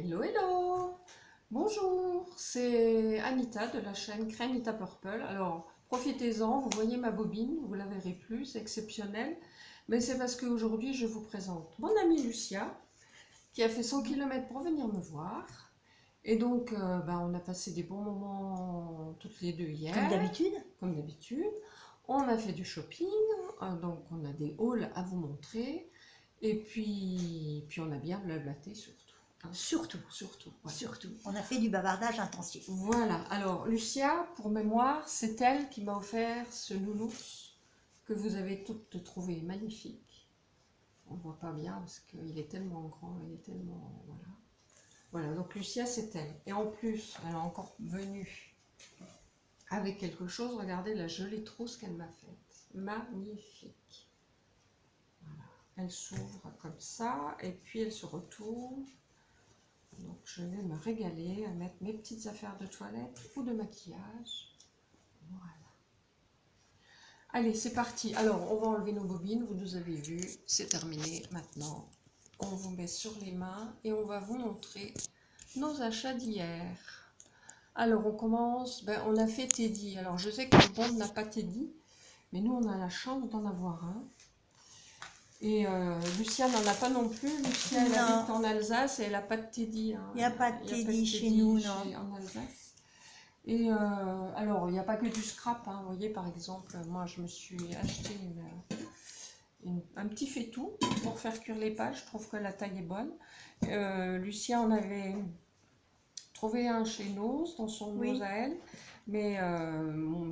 Hello, hello! Bonjour, c'est Anita de la chaîne Créanita Purple. Alors, profitez-en, vous voyez ma bobine, vous la verrez plus, c'est exceptionnel. Mais c'est parce qu'aujourd'hui, je vous présente mon amie Lucia, qui a fait 100 km pour venir me voir. Et donc, on a passé des bons moments toutes les deux hier. Comme d'habitude. Comme d'habitude. On a fait du shopping, donc on a des hauls à vous montrer. Et puis on a bien blablaté surtout. Surtout. Ouais. Surtout. On a fait du bavardage intensif. Voilà, alors Lucia, pour mémoire, c'est elle qui m'a offert ce nounours que vous avez toutes trouvé magnifique. On ne voit pas bien parce qu'il est tellement grand, il est tellement... Voilà. Voilà, donc Lucia, c'est elle. Et en plus, elle est encore venue avec quelque chose. Regardez la jolie trousse qu'elle m'a faite. Magnifique. Voilà. Elle s'ouvre comme ça et puis elle se retourne. Donc je vais me régaler à mettre mes petites affaires de toilette ou de maquillage. Voilà. Allez, c'est parti. Alors, on va enlever nos bobines. Vous nous avez vu, c'est terminé. Maintenant, on vous met sur les mains et on va vous montrer nos achats d'hier. Alors, on commence. On a fait Teddy. Alors, je sais que le monde n'a pas Teddy, mais nous, on a la chance d'en avoir un. Et Lucia n'en a pas non plus. Lucia, elle habite en Alsace et elle n'a pas de Teddy. Hein. Il n'y a pas de Teddy chez nous, non. En Alsace. Et alors, il n'y a pas que du scrap. Hein. Vous voyez, par exemple, moi, je me suis acheté un petit faitout pour faire cuire les pâtes. Je trouve que la taille est bonne. Lucia en avait trouvé un chez Nose, dans son Nose à elle. Mais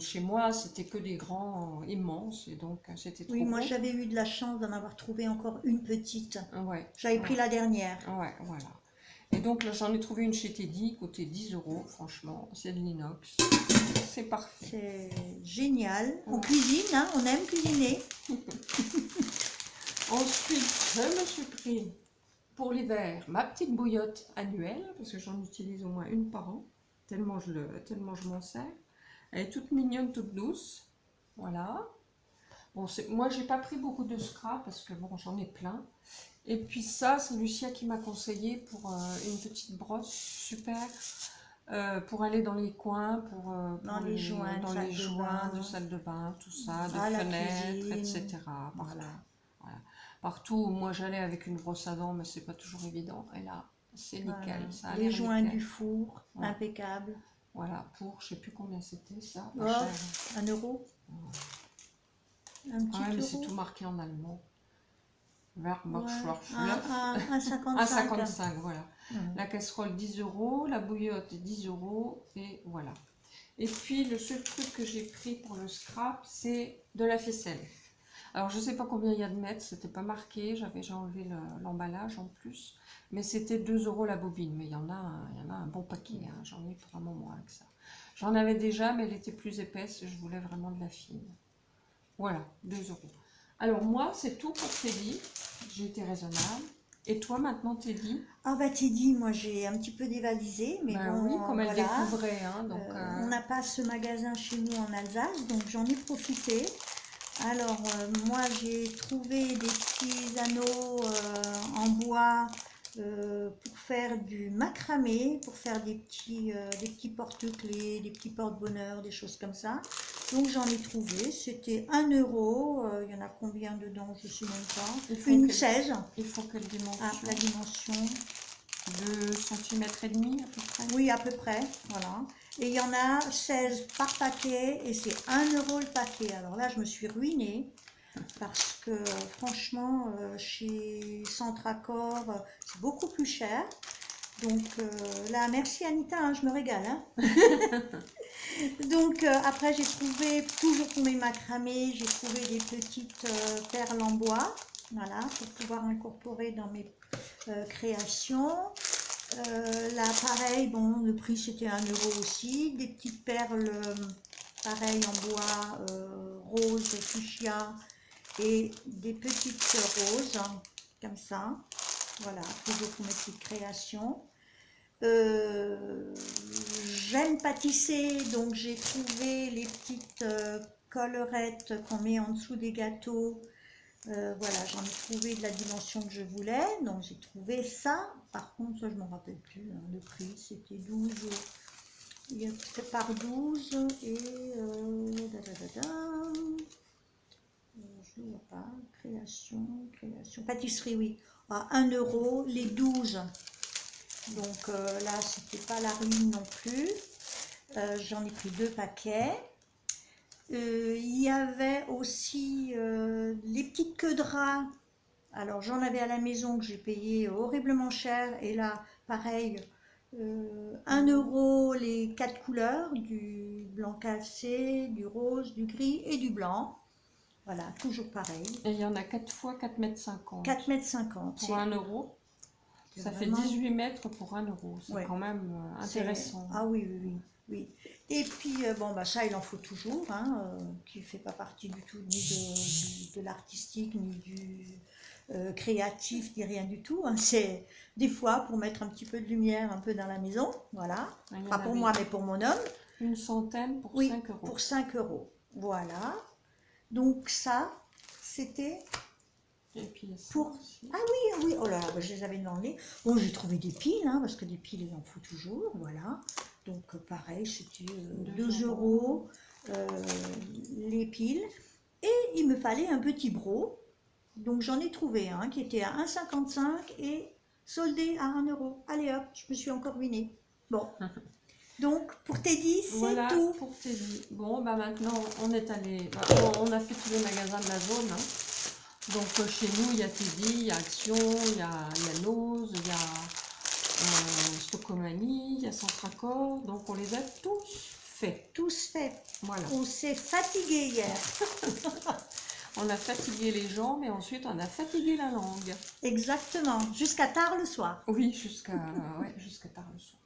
chez moi, c'était que des grands immenses, et donc c'était trop moi gros. j'avais eu de la chance d'en avoir trouvé encore une petite. Ouais, J'avais pris la dernière. Ouais, voilà. Et donc là, j'en ai trouvé une chez Teddy, côté 10 €, franchement, c'est de l'inox. C'est parfait. C'est génial. On cuisine, hein, on aime cuisiner. Ensuite, je me suis pris pour l'hiver ma petite bouillotte annuelle, parce que j'en utilise au moins une par an, tellement je m'en sers. Elle est toute mignonne, toute douce. Voilà. Bon, moi, j'ai pas pris beaucoup de scrap parce que bon, j'en ai plein. Et puis ça, c'est Lucia qui m'a conseillé pour une petite brosse super pour aller dans les coins, Dans les joints de salle de bain, tout ça, de fenêtres, etc. Voilà. Partout où moi j'allais avec une brosse à dents, mais c'est pas toujours évident. Et là, c'est nickel. Voilà. Ça a les joints nickel. du four, impeccable. Voilà, pour je sais plus combien c'était ça. Oh, 1 €. Un petit mais euro. c'est tout marqué en allemand. Un 55. Un 55, voilà. La casserole 10 €, la bouillotte 10 € et voilà. Et puis le seul truc que j'ai pris pour le scrap, c'est de la ficelle. Alors je sais pas combien il y a de mètres, c'était pas marqué, j'ai enlevé l'emballage en plus, mais c'était 2 € la bobine. Mais il y en a un bon paquet, hein. J'en ai pour un moment avec ça. J'en avais déjà, mais elle était plus épaisse, je voulais vraiment de la fine. Voilà, 2 €. Alors moi, c'est tout pour Teddy. J'ai été raisonnable. Et toi maintenant, Teddy? Ah bah Teddy, moi j'ai un petit peu dévalisé, mais bon, oui, comme elle voilà. découvrait. Hein, donc, on n'a pas ce magasin chez nous en Alsace, donc j'en ai profité. Alors moi j'ai trouvé des petits anneaux en bois pour faire du macramé, pour faire des petits porte-clés, des petits porte-bonheur, des choses comme ça. Donc j'en ai trouvé, c'était 1 €, il y en a combien dedans, je ne sais même pas. Une 16. Il faut quelle dimension? Ah, la dimension. 2,5 cm à peu près? Oui, à peu près, voilà. Et il y en a 16 par paquet et c'est 1 € le paquet. Alors là, je me suis ruinée parce que franchement, chez Centre Accord, c'est beaucoup plus cher. Donc là, merci Anita, hein, je me régale. Hein. Donc après, j'ai trouvé, toujours pour mes macramés, j'ai trouvé des petites perles en bois, voilà, pour pouvoir incorporer dans mes créations. Là, pareil, bon, le prix c'était 1 € aussi. Des petites perles, pareil, en bois, rose, fuchsia, et des petites roses, comme ça. Voilà, toujours pour mes petites créations. J'aime pâtisser, donc j'ai trouvé les petites collerettes qu'on met en dessous des gâteaux. Voilà, j'en ai trouvé de la dimension que je voulais, donc j'ai trouvé ça. Par contre, ça je m'en rappelle plus, hein, le prix, c'était 12, il y a fait par 12 et je ne vois pas, création, pâtisserie, oui, à 1 euro les 12. Donc là, c'était pas la ruine non plus. J'en ai pris 2 paquets. Il y avait aussi les petites queues de rat. Alors j'en avais à la maison que j'ai payé horriblement cher. Et là, pareil, 1 euro les 4 couleurs, du blanc cassé, du rose, du gris et du blanc. Voilà, toujours pareil. Et il y en a 4 fois 4,50 m. 4,50 m. Pour 1 euro. Ça fait vraiment... 18 mètres pour 1 euro. C'est ouais. quand même intéressant. Ah oui, oui, oui, oui. Et puis, bon, bah, ça, il en faut toujours, hein, qui ne fait pas partie du tout ni de l'artistique, ni du créatif, ni rien du tout. Hein. C'est des fois pour mettre un petit peu de lumière un peu dans la maison, voilà. Pas pour moi, mais pour mon homme. Une centaine pour oui, 5 euros. Pour 5 euros, voilà. Donc ça, c'était... Et puis pour... Ah oui, oui, oh là là, bah, je les avais demandé. Bon, j'ai trouvé des piles, hein, parce que des piles, il en faut toujours, voilà. Donc pareil, c'était 2 euros les piles. Et il me fallait un petit bro. Donc j'en ai trouvé un qui était à 1,55 et soldé à 1 euro. Allez hop, je me suis encore ruinée. Bon. Donc pour Teddy, c'est voilà tout. Pour Teddy. Bon, bah maintenant, on est allé... on a fait tous les magasins de la zone, hein. Donc chez nous, il y a Teddy, il y a Action, il y a Nose, il y a Stocomanie, il y a Centracor. Donc on les a tous faits. Tous faits. Voilà. On s'est fatigué hier. On a fatigué les jambes et ensuite on a fatigué la langue. Exactement, jusqu'à tard le soir. Oui, jusqu'à tard le soir.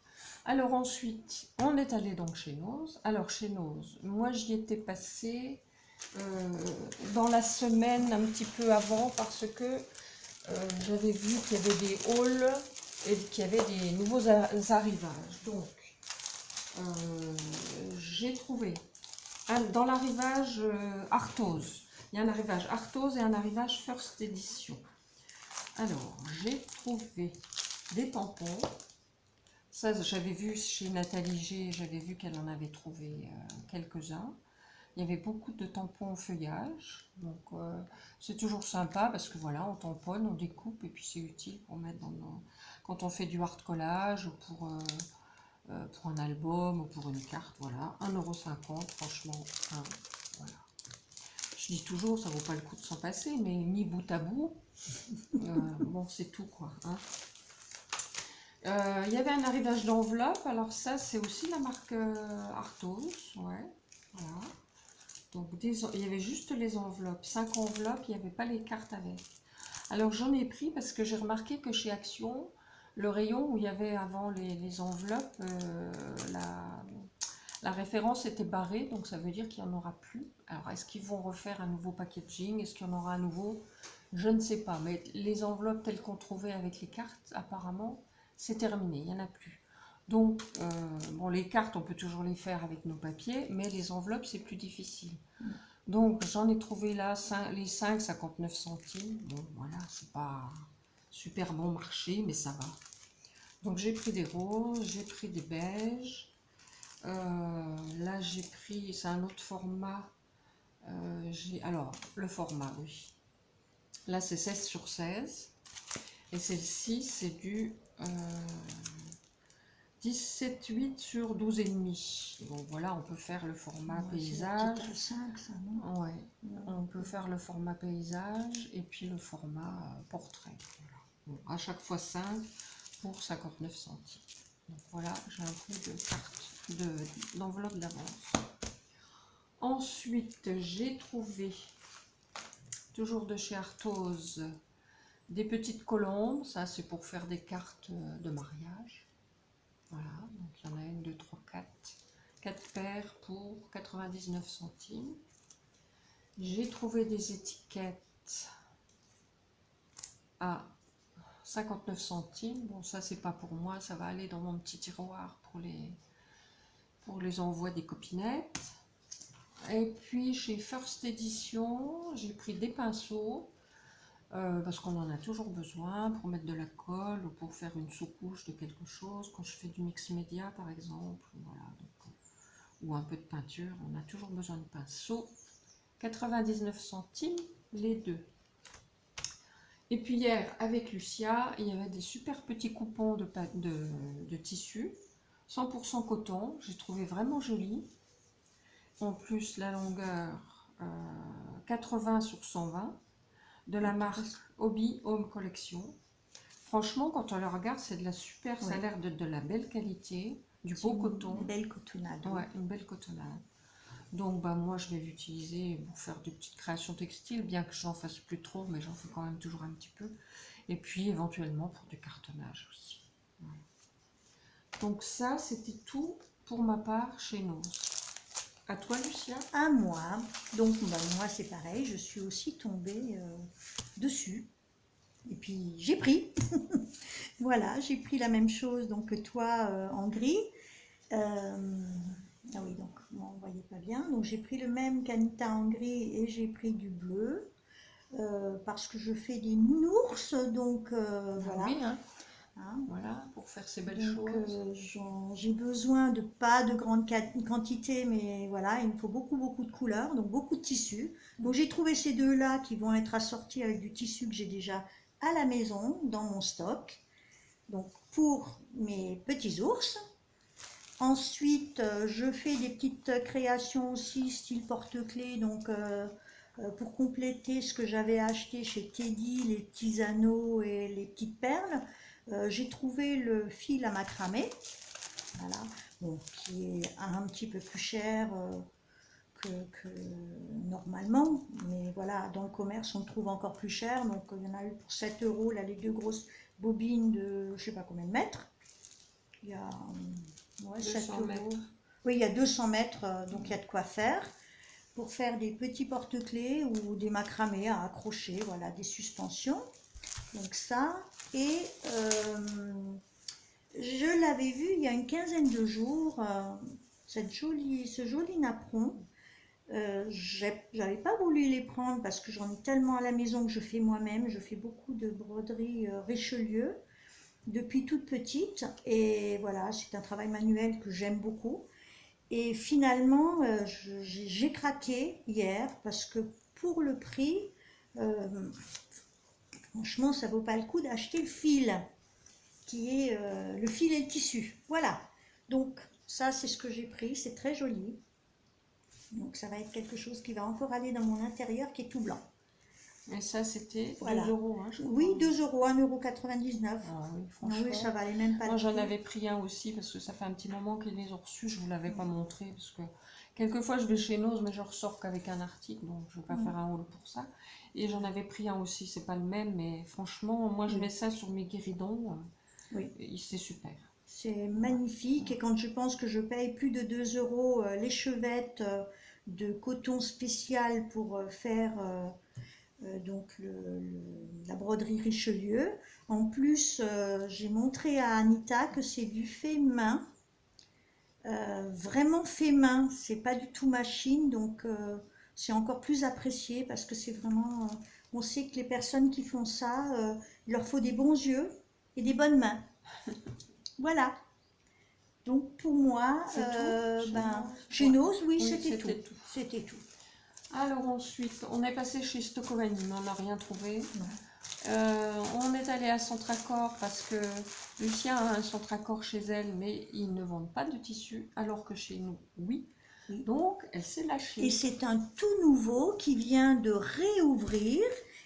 Alors ensuite, on est allé donc chez Nose. Alors chez Nose, moi j'y étais passée dans la semaine un petit peu avant parce que j'avais vu qu'il y avait des hauls et qu'il y avait des nouveaux arrivages. Donc j'ai trouvé dans l'arrivage Arthose. Il y a un arrivage Arthose et un arrivage First Edition. Alors j'ai trouvé des tampons. Ça, j'avais vu chez Nathalie G, j'avais vu qu'elle en avait trouvé quelques-uns. Il y avait beaucoup de tampons au feuillage, donc c'est toujours sympa parce que voilà, on tamponne, on découpe et puis c'est utile pour mettre dans nos... quand on fait du hard collage ou pour un album ou pour une carte, voilà, 1,50 €, franchement, voilà. Je dis toujours, ça vaut pas le coup de s'en passer, mais mis bout à bout, bon, c'est tout quoi, hein. Il y avait un arrivage d'enveloppe, alors ça c'est aussi la marque Arthos, ouais, voilà. Donc il y avait juste les enveloppes, 5 enveloppes, il n'y avait pas les cartes avec. Alors j'en ai pris parce que j'ai remarqué que chez Action, le rayon où il y avait avant les enveloppes, la référence était barrée, donc ça veut dire qu'il n'y en aura plus. Alors est-ce qu'ils vont refaire un nouveau packaging? Est-ce qu'il y en aura un nouveau? Je ne sais pas, mais les enveloppes telles qu'on trouvait avec les cartes, apparemment, c'est terminé, il n'y en a plus. Donc, bon, les cartes, on peut toujours les faire avec nos papiers, mais les enveloppes, c'est plus difficile. Donc, j'en ai trouvé là, les 5, 59 centimes. Bon, voilà, c'est pas super bon marché, mais ça va. Donc, j'ai pris des roses, j'ai pris des beiges. Là, j'ai pris, c'est un autre format. Alors, le format, oui. Là, c'est 16 sur 16. Et celle-ci, c'est du 17,8 sur 12,5. Bon, voilà, on peut faire le format paysage. C'est 5, ça, non? Ouais, on peut faire le format paysage et puis le format portrait. Voilà. Bon, à chaque fois 5 pour 59 centimes. Donc voilà, j'ai un prix de carte, d'enveloppe d'avance. Ensuite, j'ai trouvé, toujours de chez Arthose, des petites colombes. Ça, c'est pour faire des cartes de mariage. Voilà, donc il y en a 1, 2, 3, 4. 4 paires pour 99 centimes. J'ai trouvé des étiquettes à 59 centimes. Bon, ça, c'est pas pour moi. Ça va aller dans mon petit tiroir pour les envois des copinettes. Et puis, chez First Edition, j'ai pris des pinceaux. parce qu'on en a toujours besoin pour mettre de la colle ou pour faire une sous-couche de quelque chose. Quand je fais du mix média par exemple, voilà, donc, ou un peu de peinture, on a toujours besoin de pinceau. 99 centimes les deux. Et puis hier, avec Lucia, il y avait des super petits coupons de tissu, 100% coton, j'ai trouvé vraiment joli. En plus, la longueur 80 sur 120, de la marque Hobby Home Collection. Franchement, quand on le regarde, c'est de la super, ça a l'air de la belle qualité, du beau coton. Une belle cotonnade. Ouais, une belle cotonnade. Donc bah, moi je vais l'utiliser pour faire des petites créations textiles, bien que j'en fasse plus trop, mais j'en fais quand même toujours un petit peu. Et puis éventuellement pour du cartonnage aussi. Voilà. Donc ça c'était tout pour ma part chez Nose. À toi Lucia? À moi. Donc bah, moi c'est pareil, je suis aussi tombée dessus. Et puis j'ai pris. Voilà, j'ai pris la même chose donc que toi en gris. Ah oui, donc on ne voyait pas bien. Donc j'ai pris le même qu'Anita en gris et j'ai pris du bleu. Parce que je fais des nounours, donc voilà. Oui, hein. Hein. Voilà, pour faire ces belles Donc choses. j'ai besoin de pas de grande quantité, mais voilà, il me faut beaucoup de couleurs, donc beaucoup de tissus. Donc j'ai trouvé ces deux-là qui vont être assortis avec du tissu que j'ai déjà à la maison, dans mon stock. Donc pour mes petits ours. Ensuite, je fais des petites créations aussi, style porte-clés, donc pour compléter ce que j'avais acheté chez Teddy, les petits anneaux et les petites perles, j'ai trouvé le fil à macramé, voilà, bon, qui est un petit peu plus cher que normalement, mais voilà, dans le commerce on le trouve encore plus cher, donc il y en a eu pour 7 euros, là les deux grosses bobines de je sais pas combien de mètres, il y a 7 euros. Mètres. Oui, il y a 200 mètres, donc il y a de quoi faire. Pour faire des petits porte-clés ou des macramés à accrocher, voilà, des suspensions. Donc ça, et je l'avais vu il y a une quinzaine de jours, ce joli napperon. J'avais pas voulu les prendre parce que j'en ai tellement à la maison que je fais moi-même. Je fais beaucoup de broderie Richelieu depuis toute petite et voilà, c'est un travail manuel que j'aime beaucoup. Et finalement, j'ai craqué hier parce que pour le prix, franchement, ça vaut pas le coup d'acheter le fil, qui est le fil et le tissu. Voilà. Donc ça, c'est ce que j'ai pris. C'est très joli. Donc ça va être quelque chose qui va encore aller dans mon intérieur, qui est tout blanc. Et ça c'était Voilà. 2 euros, hein, je crois. Oui, 2 euros, 1,99 €. Ah oui, Ah franchement. oui, ça valait même pas Moi le j'en coup. avais pris un aussi parce que ça fait un petit moment qu'ils les ont reçus, je ne vous l'avais pas montré parce que quelquefois je vais chez Nose mais je ressors qu'avec un article donc je ne vais pas faire un haul pour ça. Et j'en avais pris un aussi, c'est pas le même mais franchement moi je mets ça sur mes guéridons, Oui. c'est super. C'est magnifique et quand je pense que je paye plus de 2 euros l'échevette de coton spécial pour faire donc la broderie Richelieu. En plus, j'ai montré à Anita que c'est du fait main, vraiment fait main, c'est pas du tout machine, donc c'est encore plus apprécié parce que c'est vraiment, on sait que les personnes qui font ça, il leur faut des bons yeux et des bonnes mains. Voilà. Donc pour moi, chez Nose, oui, c'était tout. C'était tout. Alors ensuite, on est passé chez Stockovani, mais on n'a rien trouvé. On est allé à Centracor parce que Lucia a un Centracor chez elle, mais ils ne vendent pas de tissu, alors que chez nous, oui. Donc, elle s'est lâchée. Et c'est un tout nouveau qui vient de réouvrir.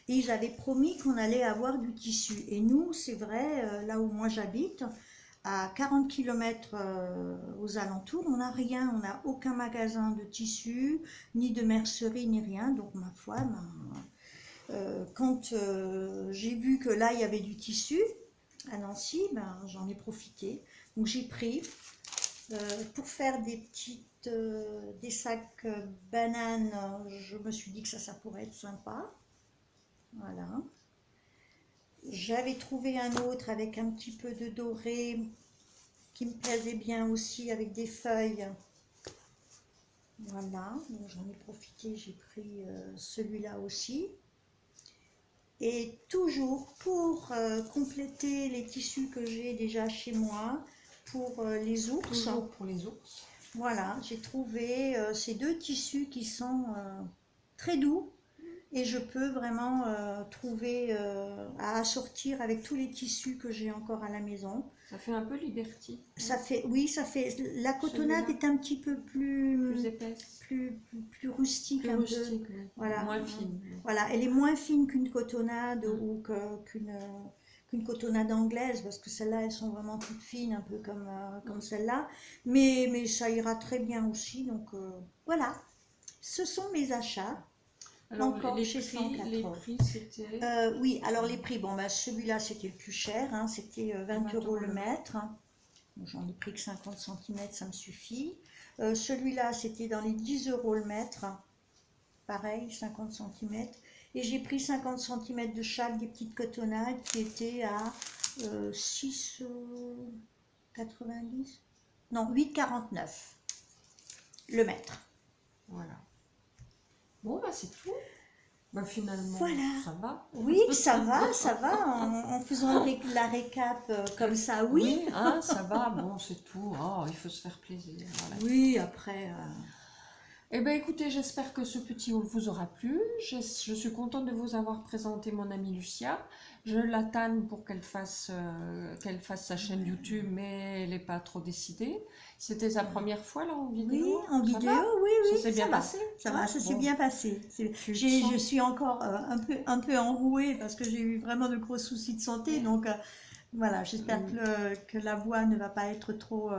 Et ils avaient promis qu'on allait avoir du tissu. Et nous, c'est vrai, là où moi j'habite, à 40 km aux alentours, on n'a rien, on n'a aucun magasin de tissu, ni de mercerie, ni rien. Donc ma foi, quand j'ai vu que là il y avait du tissu à Nancy, j'en ai profité. Donc j'ai pris pour faire des sacs bananes, je me suis dit que ça pourrait être sympa. Voilà. J'avais trouvé un autre avec un petit peu de doré qui me plaisait bien aussi avec des feuilles. Voilà, j'en ai profité, j'ai pris celui-là aussi. Et toujours pour compléter les tissus que j'ai déjà chez moi, pour les ours. Toujours pour les ours. Voilà, j'ai trouvé ces deux tissus qui sont très doux et je peux vraiment trouver à assortir avec tous les tissus que j'ai encore à la maison. Ça fait un peu Liberty. Ça fait, oui, ça fait. La cotonnade est un petit peu Plus épaisse. plus rustique, Plus un rustique, peu. oui. Voilà. Moins fine. Voilà, elle est moins fine qu'une cotonnade ou qu'une cotonnade anglaise, parce que celles-là, elles sont vraiment toutes fines, un peu comme celle-là. Mais ça ira très bien aussi. Donc voilà, ce sont mes achats. Alors, Encore les chez prix, 104 les euros. prix, c'était... Oui, alors les prix, bon, bah, celui-là c'était le plus cher, hein, c'était 20 euros le mètre. Bon, j'en ai pris que 50 cm, ça me suffit. Celui-là c'était dans les 10 euros le mètre, pareil, 50 cm. Et j'ai pris 50 cm de chaque des petites cotonnades qui étaient à 6,90, non, 8,49 le mètre. Voilà. Bon, bah c'est tout. Bah finalement, Voilà. ça va. Oui, ça va, en faisant la récap comme ça, oui. Hein, ça va, bon, c'est tout. Oh, il faut se faire plaisir. Voilà. Oui, après... Eh bien, écoutez, j'espère que ce petit haul vous aura plu. Je suis contente de vous avoir présenté mon amie Lucia. Je la tanne pour qu'elle fasse sa chaîne YouTube, mais elle n'est pas trop décidée. C'était sa première fois, là, en vidéo. Oui, en vidéo, oui, Ça s'est bien passé. Ça va, ça s'est bien passé. sens- Je suis encore un peu enrouée parce que j'ai eu vraiment de gros soucis de santé. Donc voilà, j'espère que la voix ne va pas être trop...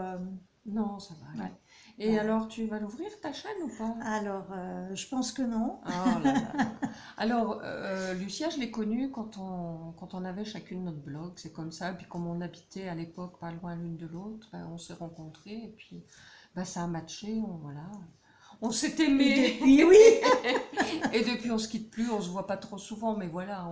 Non, ça va aller. Ouais. Et Voilà. alors, tu vas l'ouvrir ta chaîne ou pas? Alors, je pense que non. Oh là là. Alors, Lucia, je l'ai connue quand on avait chacune notre blog, c'est comme ça. Puis comme on habitait à l'époque pas loin l'une de l'autre, ben, on s'est rencontrés et puis ben, ça a matché, voilà. On s'est aimés. Et depuis, oui. Et depuis, on se quitte plus, on se voit pas trop souvent, mais voilà.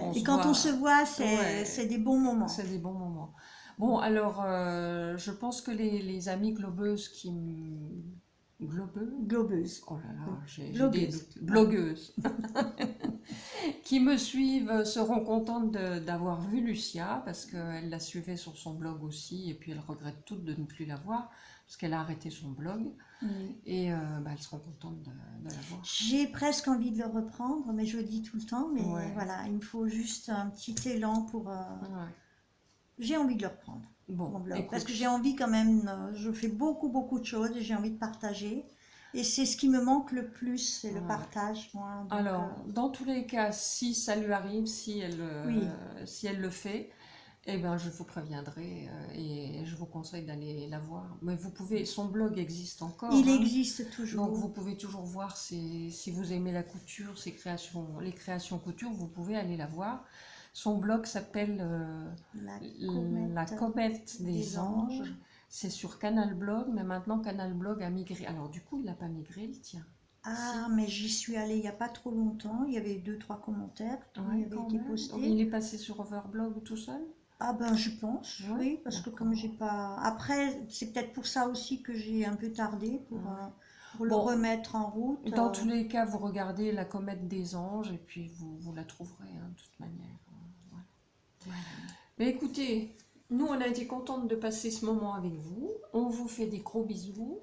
On Et se quand voit. on se voit, Ouais. c'est des bons moments. C'est des bons moments. Bon, alors, je pense que les amies globeuses Globeuse. Oh là là, j'ai des Blogueuse. doutes. Blogueuses qui me suivent seront contentes d'avoir vu Lucia parce qu'elle la suivait sur son blog aussi et puis elle regrette toutes de ne plus la voir parce qu'elle a arrêté son blog et bah, elles seront contentes de la voir. J'ai presque envie de le reprendre, mais je le dis tout le temps, mais Ouais. voilà, il me faut juste un petit élan pour... Ouais. J'ai envie de le reprendre, Bon, mon blog, écoute. parce que j'ai envie quand même, je fais beaucoup de choses et j'ai envie de partager. Et c'est ce qui me manque le plus, c'est le Ouais. partage, moi. Donc, Alors, dans tous les cas, si ça lui arrive, si elle le fait, eh ben, je vous préviendrai et je vous conseille d'aller la voir. Mais vous pouvez, son blog existe encore. il hein. existe toujours. Donc vous pouvez toujours voir si vous aimez la couture, les créations couture, vous pouvez aller la voir. Son blog s'appelle La Comète des Anges. C'est sur Canal Blog, mais maintenant Canal Blog a migré. Alors du coup, il n'a pas migré, le tien. Ah, mais j'y suis allée il n'y a pas trop longtemps. Il y avait 2-3 commentaires qui Ouais, avaient quand été même. postés. Donc, il est passé sur Overblog tout seul? Ah ben je pense, Ouais, oui, parce que comme j'ai pas... Après, c'est peut-être pour ça aussi que j'ai un peu tardé pour le Bon, remettre en route. Dans tous les cas, vous regardez La Comète des Anges et puis vous la trouverez hein, de toute manière. Voilà. Mais écoutez, nous on a été contentes de passer ce moment avec vous. On vous fait des gros bisous.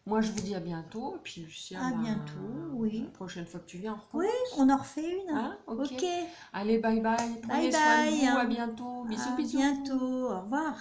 Moi je vous dis à bientôt. Et puis Lucia, À bientôt, oui. la prochaine fois que tu viens, on Oui, recommence. on en refait une. Hein, ok. Ok. Allez, bye bye. Prenez Bye soin de bye. vous. À bientôt. Bisous, À bisous. bientôt. Au revoir.